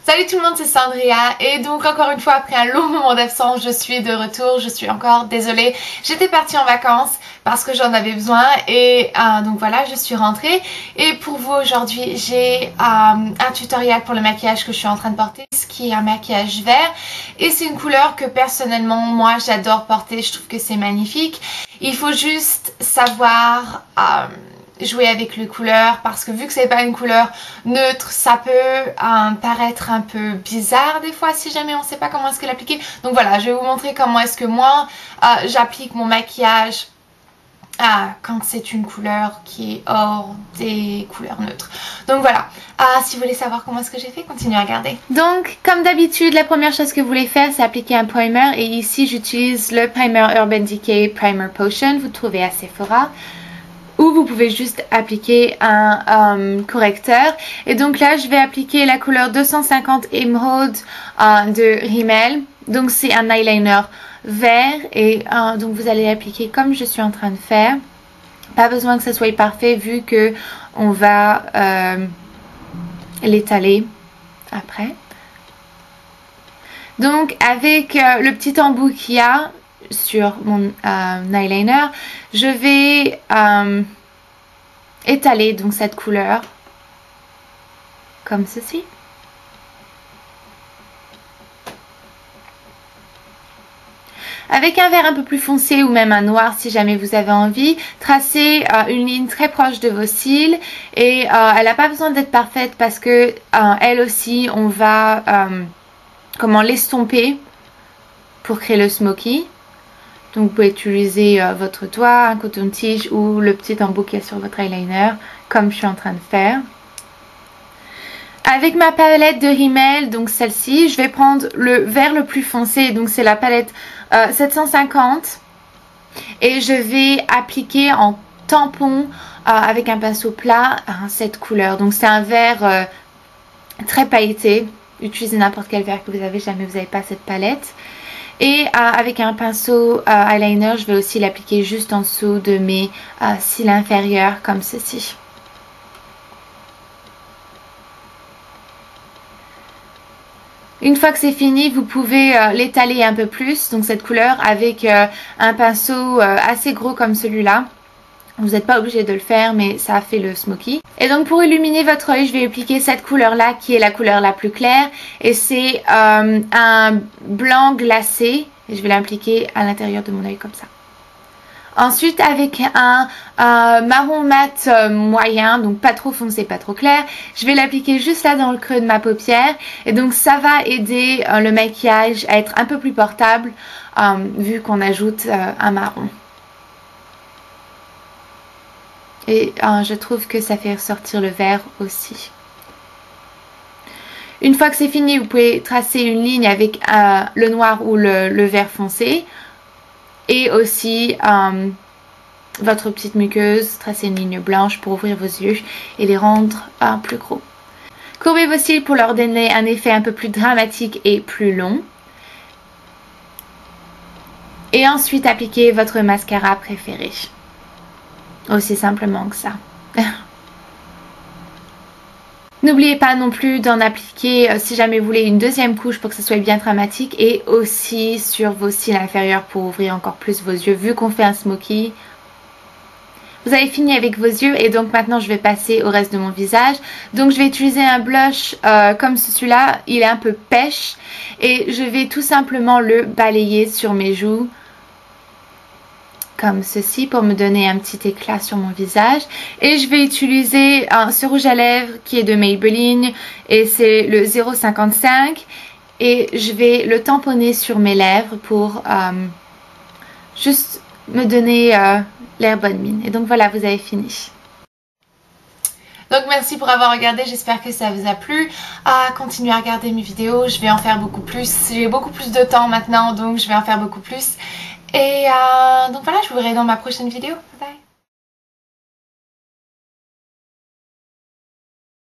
Salut tout le monde, c'est Sandria et donc encore une fois après un long moment d'absence je suis de retour, je suis encore désolée, j'étais partie en vacances parce que j'en avais besoin et donc voilà je suis rentrée et pour vous aujourd'hui j'ai un tutoriel pour le maquillage que je suis en train de porter, ce qui est un maquillage vert et c'est une couleur que personnellement moi j'adore porter, je trouve que c'est magnifique. Il faut juste savoir jouer avec les couleurs parce que vu que c'est pas une couleur neutre ça peut paraître un peu bizarre des fois si jamais on sait pas comment est-ce que l'appliquer. Donc voilà, je vais vous montrer comment est-ce que moi j'applique mon maquillage quand c'est une couleur qui est hors des couleurs neutres. Donc voilà, si vous voulez savoir comment est-ce que j'ai fait, continuez à regarder. Donc comme d'habitude, la première chose que vous voulez faire c'est appliquer un primer et ici j'utilise le primer Urban Decay Primer Potion, vous le trouvez à Sephora. Ou vous pouvez juste appliquer un correcteur. Et donc là je vais appliquer la couleur 250 Emerald de Rimmel. Donc c'est un eyeliner vert et donc vous allez l'appliquer comme je suis en train de faire. Pas besoin que ça soit parfait vu que on va l'étaler après. Donc avec le petit embout qu'il y a sur mon eyeliner, je vais étaler donc cette couleur comme ceci. Avec un vert un peu plus foncé ou même un noir si jamais vous avez envie, tracez une ligne très proche de vos cils et elle n'a pas besoin d'être parfaite parce que elle aussi on va l'estomper pour créer le smoky. Donc vous pouvez utiliser votre doigt, un coton-tige ou le petit embout qui est sur votre eyeliner comme je suis en train de faire. Avec ma palette de Rimmel, donc celle-ci, je vais prendre le vert le plus foncé, donc c'est la palette 750 et je vais appliquer en tampon avec un pinceau plat cette couleur. Donc c'est un vert très pailleté, utilisez n'importe quel vert que vous avez, jamais vous n'avez pas cette palette. Et avec un pinceau eyeliner, je vais aussi l'appliquer juste en dessous de mes cils inférieurs comme ceci. Une fois que c'est fini, vous pouvez l'étaler un peu plus, donc cette couleur, avec un pinceau assez gros comme celui-là. Vous n'êtes pas obligé de le faire, mais ça fait le smoky. Et donc pour illuminer votre œil, je vais appliquer cette couleur-là qui est la couleur la plus claire. Et c'est un blanc glacé. Et je vais l'appliquer à l'intérieur de mon œil comme ça. Ensuite avec un marron mat moyen, donc pas trop foncé, pas trop clair, je vais l'appliquer juste là dans le creux de ma paupière. Et donc ça va aider le maquillage à être un peu plus portable vu qu'on ajoute un marron. Et je trouve que ça fait ressortir le vert aussi. Une fois que c'est fini, vous pouvez tracer une ligne avec le noir ou le vert foncé. Et aussi votre petite muqueuse, tracer une ligne blanche pour ouvrir vos yeux et les rendre plus gros. Courbez vos cils pour leur donner un effet un peu plus dramatique et plus long. Et ensuite appliquez votre mascara préféré. Aussi simplement que ça. N'oubliez pas non plus d'en appliquer si jamais vous voulez une deuxième couche pour que ce soit bien dramatique et aussi sur vos cils inférieurs pour ouvrir encore plus vos yeux vu qu'on fait un smoky. Vous avez fini avec vos yeux et donc maintenant je vais passer au reste de mon visage. Donc je vais utiliser un blush comme celui-là, il est un peu pêche et je vais tout simplement le balayer sur mes joues. Comme ceci pour me donner un petit éclat sur mon visage. Et je vais utiliser ce rouge à lèvres qui est de Maybelline et c'est le 0,55 et je vais le tamponner sur mes lèvres pour juste me donner l'air bonne mine. Et donc voilà, vous avez fini. Donc merci pour avoir regardé, j'espère que ça vous a plu. Continuez à regarder mes vidéos, je vais en faire beaucoup plus. J'ai beaucoup plus de temps maintenant donc je vais en faire beaucoup plus. Et donc voilà, je vous verrai dans ma prochaine vidéo. Bye!